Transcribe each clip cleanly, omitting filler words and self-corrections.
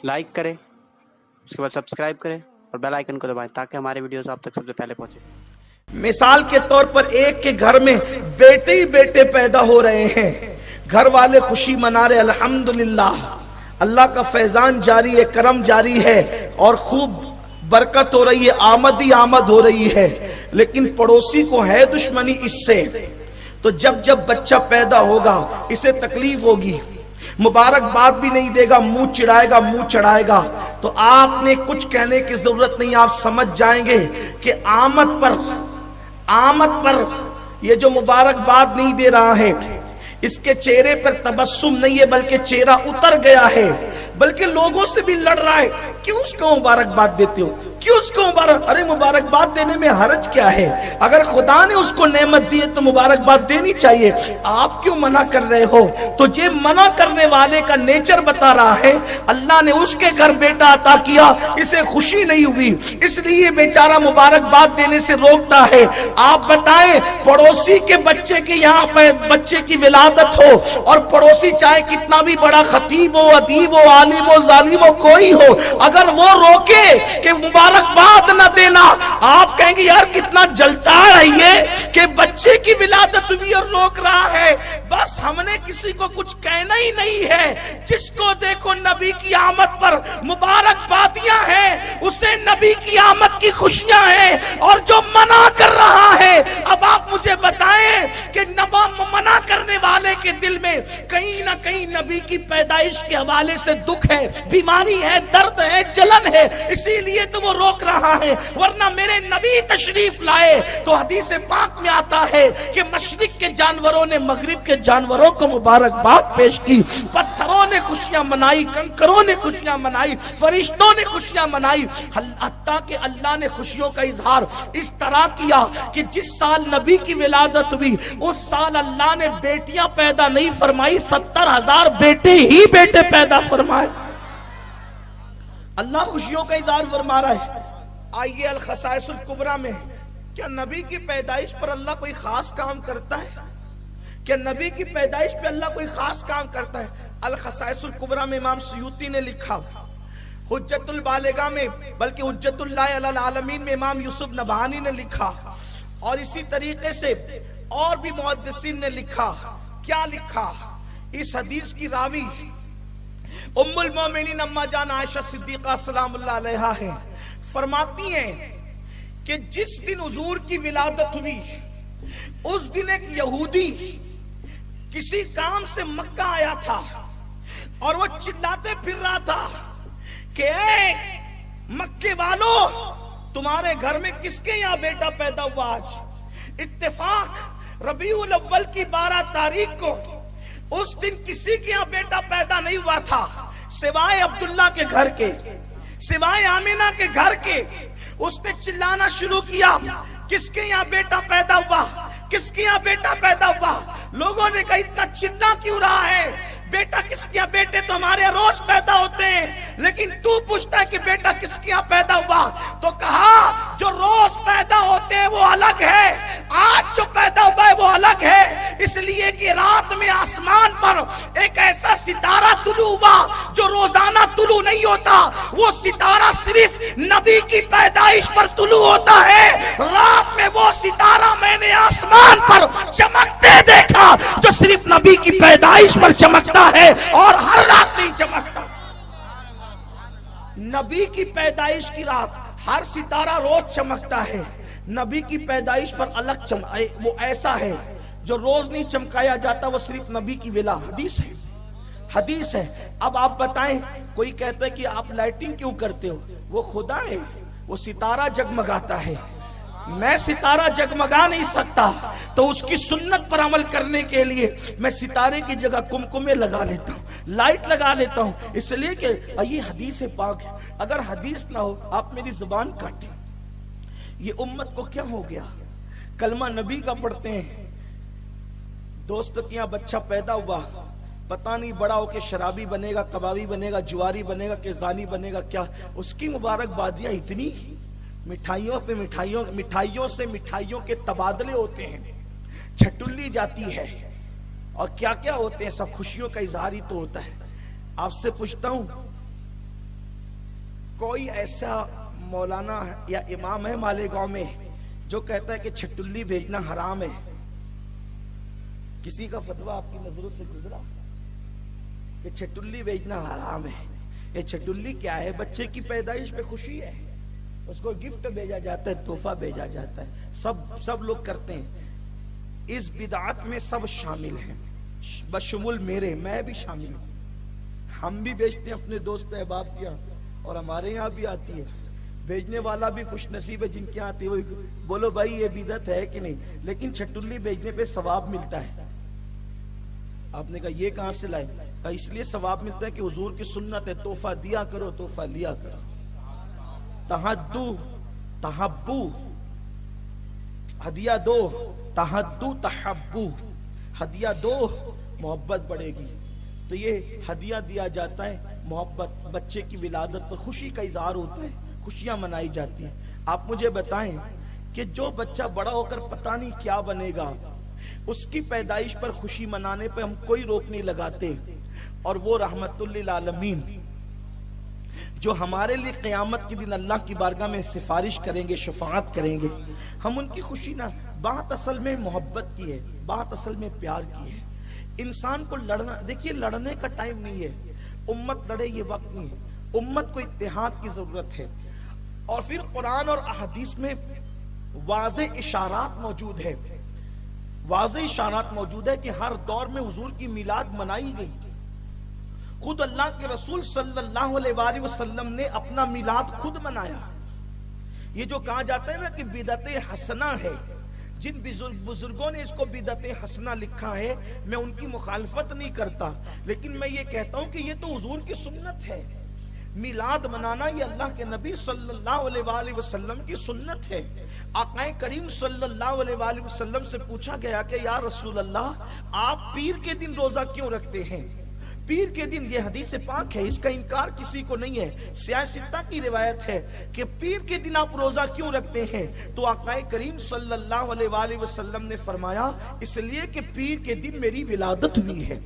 Like करें, उसके बाद सब्सक्राइब करें और बेल आइकन को दबाएं ताकि हमारे वीडियोस आप तक सबसे पहले पहुंचे। मिसाल के तौर पर एक के घर में बेटे ही बेटे पैदा हो रहे हैं, घर वाले खुशी मना रहे, अल्हम्दुलिल्लाह, अल्लाह का फैजान जारी है, करम जारी है और खूब बरकत हो रही है, आमद ही आमद हो रही है। लेकिन पड़ोसी को है दुश्मनी इससे, तो जब जब बच्चा पैदा होगा इसे तकलीफ होगी, मुबारकबाद भी नहीं देगा, मुंह चिढ़ाएगा, मुंह चढ़ाएगा। तो आपने कुछ कहने की जरूरत नहीं, आप समझ जाएंगे कि आमद पर ये जो मुबारकबाद नहीं दे रहा है, इसके चेहरे पर तबस्सुम नहीं है बल्कि चेहरा उतर गया है, बल्कि लोगों से भी लड़ रहा है। क्यों उसको मुबारकबाद देते हो, क्यों उसको अरे मुबारकबाद देने में हरज क्या है? अगर खुदा ने उसको नेमत दी है तो मुबारकबाद देनी चाहिए, आप क्यों मना कर रहे हो? तो ये मना करने वाले का नेचर बता रहा है, अल्लाह ने उसके घर बेटा अता किया, इसे खुशी नहीं हुई, इसलिए बेचारा मुबारकबाद देने से रोकता है। आप बताएं, पड़ोसी के बच्चे के यहाँ पे बच्चे की विलादत हो और पड़ोसी चाहे कितना भी बड़ा खतीब हो, अदीब हो, आलिम हो, जालिम हो, कोई हो, अगर वो रोके कि मुबारकबाद न देना, आप कहेंगे यार कितना जलता है ये कि बच्चे की विलादत हुई और रोक रहा है। बस हमने किसी को कुछ कहना ही नहीं है। जिसको देखो नबी की आमद पर मुबारकबादियां हैं, उसे नबी की आमद की खुशियां हैं। और जो मना कर रहा है, अब आप मुझे बताएं कि मना करने वाले के दिल में कहीं ना कहीं नबी की पैदाइश के हवाले से दुख है, बीमारी है, दर्द है, जलन है, इसीलिए तो वो रोक रहा है। वरना मेरे नबी तशरीफ लाए तो हदीस पाक में आता है कि मशरिक के जानवरों ने मगरिब के जानवरों को मुबारकबाद पेश की, पत्थरों ने खुशियां मनाई, कंकरों ने खुशियां मनाई, फरिश्तों ने खुशियां मनाई। हत्ता कि अल्लाह ने खुशियों का इजहार इस तरह किया कि जिस साल नबी की विलादत हुई उस साल अल्लाह ने बेटियां पैदा नहीं फरमाई, 70,000 बेटे ही बेटे पैदा फरमाए। अल्लाह खुशियों का इजहार फरमा रहा है। आइए अल खसाइसुल कुबरा में, क्या नबी की पैदाइश पर अल्लाह कोई खास काम करता है? क्या नबी की पैदाइश पे अल्लाह कोई खास काम करता है? अल खसाइसुल कुबरा में इमाम सुयूती ने लिखा, हुज्जतुल बालिगा में, बल्कि हुज्जतुल्लाह अलल आलमीन में इमाम यूसुफ नबहानी ने लिखा, और इसी तरीके से और भी मुहद्दिसीन ने लिखा। क्या लिखा? इस हदीस की रावी उम्मुल मोमिनीन अम्मा जान आयशा सिद्दीका सलामुल्लाह अलैहा है, फरमाती हैं कि जिस दिन हुजूर की विलादत हुई उस दिन एक यहूदी किसी काम से मक्का आया था और वो चिल्लाते फिर रहा था कि ए मक्के वालों, तुम्हारे घर में किसके यहाँ बेटा पैदा हुआ आज? इत्तेफाक रबीउल अव्वल की 12 तारीख को उस दिन किसी के यहाँ बेटा पैदा नहीं हुआ था सिवाय अब्दुल्ला के घर के, सिवाय आमिना के घर के। उसने चिल्लाना शुरू किया, किसके यहाँ बेटा पैदा हुआ, किसके यहाँ बेटा पैदा हुआ? लोगों ने कहा इतना चिल्ला क्यों रहा है, बेटा किसके यहाँ? बेटे तो हमारे यहाँ रोज पैदा होते हैं, लेकिन तू पूछता है कि बेटा किसके यहाँ पैदा हुआ? तो कहा जो रोज पैदा होते हैं वो अलग है, आज जो पैदा हुआ है वो अलग है, इसलिए कि रात में आसमान पर एक ऐसा सितारा तुलू हुआ जो रोजाना तुलू नहीं होता। वो सितारा सिर्फ नबी की पैदाइश पर तुलू होता है। रात में वो सितारा मैंने आसमान पर चमकते देखा जो सिर्फ नबी की पैदाइश पर चमकता है और हर रात नहीं चमकता। नबी की पैदाइश की रात हर सितारा रोज चमकता है, नबी की पैदाइश पर अलग वो ऐसा है जो रोज नहीं चमकाया जाता, वो सिर्फ नबी की विला। हदीस है, हदीस है। अब आप बताएं, कोई कहता है कि आप लाइटिंग क्यों करते हो? वो खुदा है, वो सितारा जगमगाता है, मैं सितारा जगमगा नहीं सकता, तो उसकी सुन्नत पर अमल करने के लिए मैं सितारे की जगह कुमकुमे लगा लेता हूँ, लाइट लगा लेता हूँ, इसलिए कि ये हदीस पाक है। अगर हदीस ना हो आप मेरी जुबान काटें। ये उम्मत को क्या हो गया, कलमा नबी का पढ़ते हैं, दोस्त के यहाँ बच्चा पैदा हुआ, पता नहीं बड़ा होके शराबी बनेगा, कबाबी बनेगा, जुआरी बनेगा, केजानी बनेगा, क्या उसकी मुबारकबादियां इतनी, मिठाइयों पे मिठाइयों, मिठाइयों से मिठाइयों के तबादले होते हैं, छटुल्ली जाती है और क्या क्या होते हैं, सब खुशियों का इजहार ही तो होता है। आपसे पूछता हूं, कोई ऐसा मौलाना या इमाम है मालेगांव में जो कहता है कि छटुल्ली भेजना हराम है? किसी का फतवा आपकी नजरों से गुजरा कि छटुल्ली भेजना हराम है? ये छटुल्ली क्या है? बच्चे की पैदाइश पे खुशी है, उसको गिफ्ट भेजा जाता है, तोहफा भेजा जाता है, सब लोग करते हैं। इस बिदात में सब शामिल हैं, बशमुल मेरे, मैं भी शामिल हूं। हम भी बेचते हैं अपने दोस्त अहबाब के यहाँ, और हमारे यहाँ भी आती है। भेजने वाला भी खुश नसीब है जिनके यहाँ आती है। वो बोलो भाई ये बिदअत है कि नहीं, लेकिन छटुल्ली भेजने पे सवाब मिलता है। आपने कहा ये कहां से लाए? कहा इसलिए सवाब मिलता है कि हुजूर की सुन्नत है, तोहफा दिया करो, तोहफा लिया करो। तहद्दू तहब्बू, हदिया दो, तहद्दू तहब्बू, हदिया दो मोहब्बत बढ़ेगी। तो ये हदिया दिया जाता है, मोहब्बत, बच्चे की विलादत पर खुशी का इजहार होता है, खुशियां मनाई जाती हैं। आप मुझे बताएं कि जो बच्चा बड़ा होकर पता नहीं क्या बनेगा, उसकी पैदाइश पर खुशी मनाने पर हम कोई रोक नहीं लगाते, और वो रहमतुल लिल आलमीन जो हमारे लिए क़यामत के दिन अल्लाह की बारगाह में सिफारिश करेंगे, शफाअत करेंगे, हम उनकी खुशी ना। बात असल में मोहब्बत की है, बात असल में प्यार की है। इंसान को लड़ना, देखिए लड़ने का टाइम नहीं है, उम्मत लड़े ये वक्त नहीं है। उम्मत को इत्तेहाद की जरूरत है। और फिर कुरान और अहदीस में वाज़े इशारात मौजूद है, वाज़े इशारात मौजूद है कि हर दौर में हुजूर की मिलाद मनाई गई। खुद अल्लाह के रसूल सल्लल्लाहु अलैहि वसल्लम ने अपना मिलाद खुद मनाया। ये जो कहा जाता है ना कि बिदअते हसना है, जिन बुजुर्गों ने इसको बिदअते हसना लिखा है, मैं उनकी मुखालफत नहीं करता, लेकिन मैं ये कहता हूं कि ये तो हुजूर की सुन्नत है। मिलाद मनाना ये अल्लाह के नबी सल्लल्लाहु अलैहि वसल्लम की सुन्नत है। आक़ाए करीम सल्लल्लाहु अलैहि वसल्लम से पूछा गया कि या रसूल अल्लाह, आप पीर के दिन रोजा क्यों रखते हैं? पीर के दिन, ये हदीस पाक है, इसका इनकार किसी को नहीं है। सियासत्ता की रिवायत है कि पीर के दिन आप रोजा क्यों रखते हैं? तो आक़ाए करीम सल्लल्लाहु अलैहि वसल्लम ने फरमाया, इसलिए कि पीर के दिन मेरी विलादत हुई है।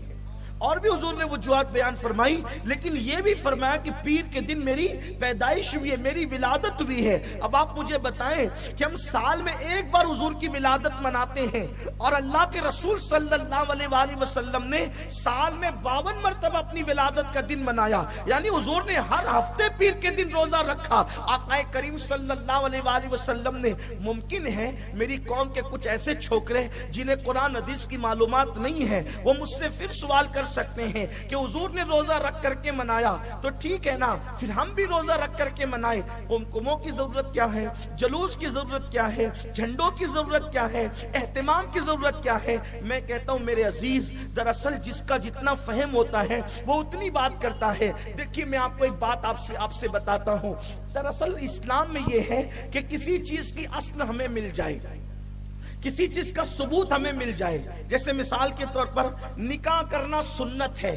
और भी हुजूर ने वजूहात बयान फरमाई, लेकिन ये भी फरमाया कि पीर के दिन मेरी पैदाइश हुई है, मेरी विलादत हुई है। अब आप मुझे बताएं कि हम साल में एक बार हुजूर की विलादत मनाते हैं, और अल्लाह के रसूल सल्लल्लाहु अलैहि वसल्लम ने साल में 52 मरतबा अपनी विलादत का दिन मनाया। यानी हुजूर ने हर हफ्ते पीर के दिन रोजा रखा। आक़ाए करीम सल्लल्लाहु अलैहि वसल्लम ने, मुमकिन है मेरी कौम के कुछ ऐसे छोकरे जिन्हें कुरान हदीस की मालूमात नहीं है, वो मुझसे फिर सवाल कर सकते हैं कि हुजूर ने रोजा रख करके मनाया, तो ठीक है ना, फिर हम भी रोजा रख करके मनाए। कुमकुमों की जरूरत क्या है? जलूस की जरूरत क्या है? झंडों की जरूरत क्या है? एहतिमाम की जरूरत क्या है? मैं कहता हूं मेरे अजीज, दरअसल जिसका जितना फहम होता है वो उतनी बात करता है। देखिए मैं आपको एक बात आपसे बताता हूं। दरअसल इस्लाम में ये है कि किसी चीज की असल हमें मिल जाए, किसी चीज का सबूत हमें मिल जाए। जैसे मिसाल के तौर पर निकाह करना सुन्नत है,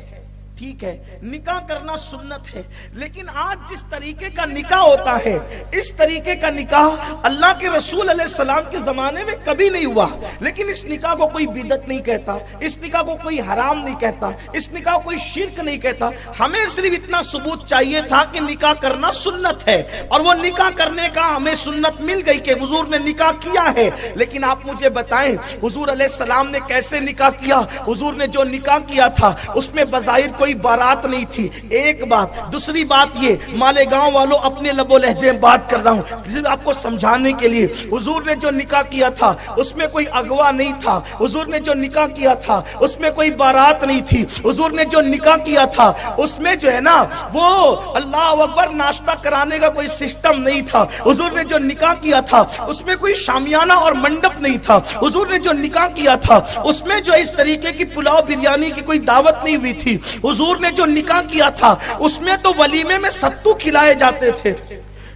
ठीक है, निकाह करना सुन्नत है, लेकिन आज जिस तरीके का निकाह होता है, इस तरीके का निकाह अल्लाह के रसूल अलैहिस्सलाम के जमाने में कभी नहीं हुआ। लेकिन इस निकाह को कोई बिदअत नहीं कहता, इस निकाह को कोई हराम नहीं कहता, इस निकाह को कोई शिर्क नहीं कहता। हमें सिर्फ इतना सबूत चाहिए था कि निकाह करना सुन्नत है, और वो निकाह करने का हमें सुन्नत मिल गई कि हुजूर ने निकाह किया है। लेकिन आप मुझे बताएं हुजूर अलैहिस्सलाम ने कैसे निकाह किया? हुजूर ने जो निकाह किया था उसमें बज़ाहिर कोई बारात नहीं थी, एक बात। दूसरी बात ये, मालेगांव वालों अपने लबो लहजे में बात कर रहा हूं आपको समझाने के लिए, हुजूर ने जो निकाह किया था उसमें कोई अगवा नहीं था, हुजूर ने जो निकाह किया था उसमें कोई बारात नहीं थी, हुजूर ने जो निकाह किया था उसमें जो है ना वो अल्लाह अकबर नाश्ता कराने का कोई सिस्टम नहीं था, हुजूर ने जो निकाह किया था उसमें कोई शामियाना और मंडप नहीं था, हुजूर ने जो निकाह किया था उसमें जो इस तरीके की पुलाव बिरयानी की कोई दावत नहीं हुई थी, हुजूर ने जो निकाह किया था उसमें तो वलीमे में सत्तू खिलाए जाते थे।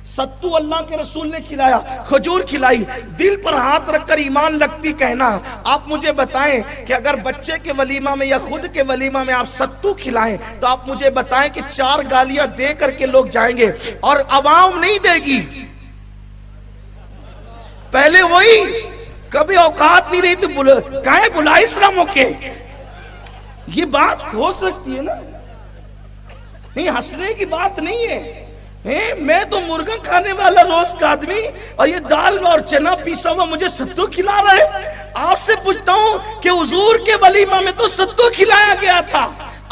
सत्तू अल्लाह के रसूल ने खिलाया, खजूर खिलाई। दिल पर हाथ रखकर ईमान लगती कहना। आप मुझे बताएं कि अगर बच्चे के वलीमा में या खुद के वलीमा में आप सत्तू खिलाएं तो आप मुझे बताएं कि 4 गालियां दे करके लोग जाएंगे और अवाम नहीं देगी। पहले वही कभी औकात नहीं रही तो काहे बुलाई श्रमों के, ये बात हो सकती है ना? नहीं, हंसने की बात नहीं है। मैं तो मुर्गा खाने वाला रोज का आदमी और ये दाल और चना पीसा हुआ मुझे सत्तू खिला रहा है। आपसे पूछता हूँ कि हुजूर के वलीमा में तो सत्तू खिलाया गया था,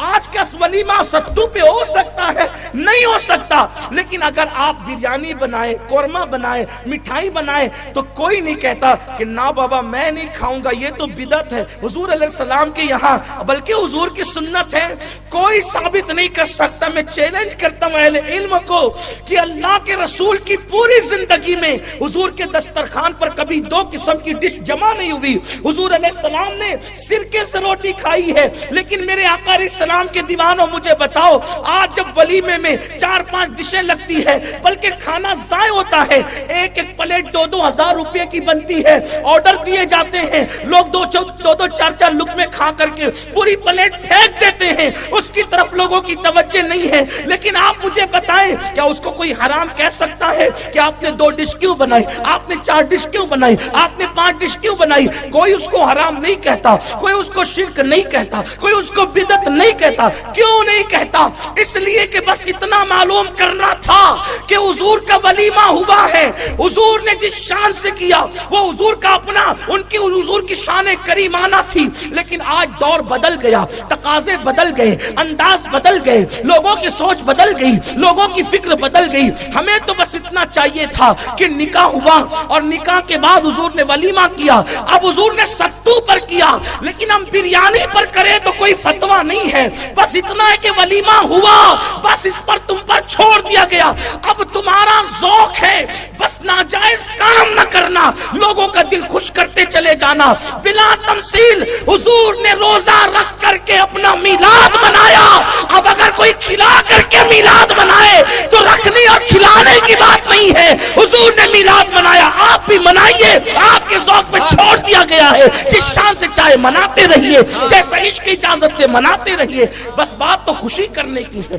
आज का वलीमा सत्तू पे हो सकता है? नहीं हो सकता। लेकिन अगर आप बिरयानी बनाए, कोरमा बनाए, मिठाई बनाए तो कोई नहीं कहता कि ना बाबा मैं नहीं खाऊंगा, ये तो बिदअत है हुजूर अलैहि सलाम के यहाँ, बल्कि हुजूर की सुन्नत है। कोई साबित नहीं कर सकता। मैं चैलेंज करता हूं अहले इल्म को कि अल्लाह के रसूल की पूरी जिंदगी में हुजूर के दस्तरखान पर कभी दो किस्म की डिश जमा नहीं हुई। हुजूर अलैहि सलाम ने सिरके से रोटी खाई है, लेकिन मेरे आका सलाम के दीवानों मुझे बताओ, आज जब वलीमे में 4-5 डिशें लगती है, बल्कि खाना जाय होता है, एक एक प्लेट 2-2 हजार रुपए की बनती है, ऑर्डर दिए जाते हैं, लोग 2-2 4-4 लुक़मे खा करके पूरी प्लेट फेंक देते हैं, उसकी तरफ लोगों की तवज्जो नहीं है। लेकिन आप मुझे बताएं, क्या उसको कोई हराम कह सकता है कि आपने 2 डिश क्यों बनाई, आपने 4 डिश क्यों बनाई, आपने 5 डिश क्यों बनाई? कोई उसको हराम नहीं कहता, कोई उसको शिर्क नहीं कहता, कोई उसको बिदअत नहीं कहता। क्यों नहीं कहता? इसलिए कि बस इतना मालूम करना था कि हुजूर का वलीमा हुआ है, हुजूर ने जिस शान से किया वो हुजूर का अपना, उनकी हुजूर की शान करीमाना थी। लेकिन आज दौर बदल गया, तकाजे बदल गए, अंदाज बदल गए, लोगों की सोच बदल गई, लोगों की फिक्र बदल गई। हमें तो बस इतना चाहिए था कि निकाह हुआ और निकाह के बाद हुजूर ने वलीमा किया। अब हुजूर ने सत्तू पर किया, लेकिन हम बिरयानी पर करें तो कोई फतवा नहीं है। बस इतना है कि वलीमा हुआ, बस इस पर तुम पर छोड़ दिया गया। अब तुम्हारा ज़ौक है बस नाजायज काम न करना, लोगों का दिल खुश करते चले जाना बिला तमसील। हुजूर ने रोजा रख करके अपना मिलाद मनाया। अब अगर कोई खिला करके मिलाद मनाए तो रखने और खिलाने की बात नहीं है। हुजूर ने मिलाद मनाया, आप भी मनाइए, आपके ज़ौक पे छोड़ दिया गया है। जिस शान से चाहे मनाते रहिए, जैसा इश्क की इजाजत है मनाते रहिए। बस बात तो खुशी करने की है,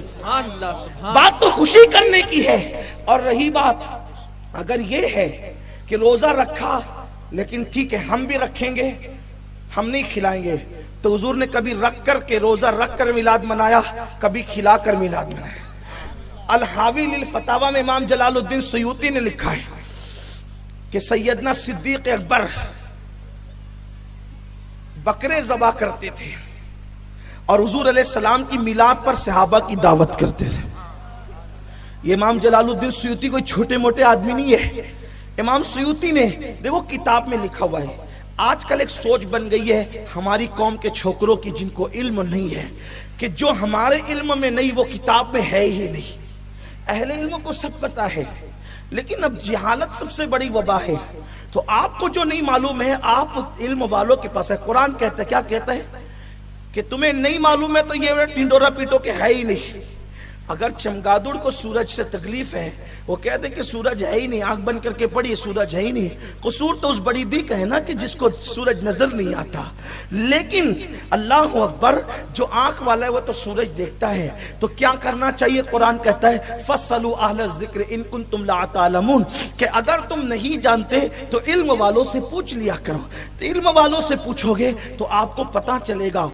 बात तो खुशी करने की है। और रही बात अगर ये है कि रोजा रखा, लेकिन ठीक है हम भी रखेंगे, हम नहीं खिलाएंगे, तो हुजूर ने कभी रख कर के रोजा रख कर मिलाद मनाया, कभी खिला कर मिलाद मनाया। अल हावी लिल फतावा में इमाम जलालुद्दीन सयूती ने लिखा है कि सैयदना सिद्दीक अकबर बकरे ज़बा करते थे और हुजूर अलैहिस्सलाम की मिलाद पर सहाबा की दावत करते थे। ये इमाम जलालुद्दीन सयूती कोई छोटे मोटे आदमी नहीं है। इमाम सयूती ने देखो किताब में लिखा हुआ है। आजकल एक सोच बन गई है हमारी कौम के छोकरों की, जिनको इल्म नहीं है, कि जो हमारे इल्म में नहीं वो किताब में है ही नहीं। अहले इल्म को सब पता है, लेकिन अब जिहालत सबसे बड़ी वबा है। तो आपको जो नहीं मालूम है आप इल्म वालों के पास है। कुरान कहता है, क्या कहता है कि तुम्हें नहीं मालूम है तो ये टिंडोरा पीटो के है ही नहीं। अगर चमगादड़ को सूरज से तकलीफ है, वो कहते कि सूरज है ही नहीं, आंख बंद करके पढ़िए सूरज है ही नहीं। कसूर तो उस बड़ी भी कहे ना कि जिसको सूरज नजर नहीं आता। लेकिन अल्लाह अकबर, जो आंख वाला है वो तो सूरज देखता है। तो क्या करना चाहिए? कुरान कहता है फस्सलू अहल ज़िक्र इन कुंतुम ला तालमून, कि अगर तुम नहीं जानते तो इल्म वालों से पूछ लिया करो। तो इल्म वालों से पूछोगे तो आपको पता चलेगा।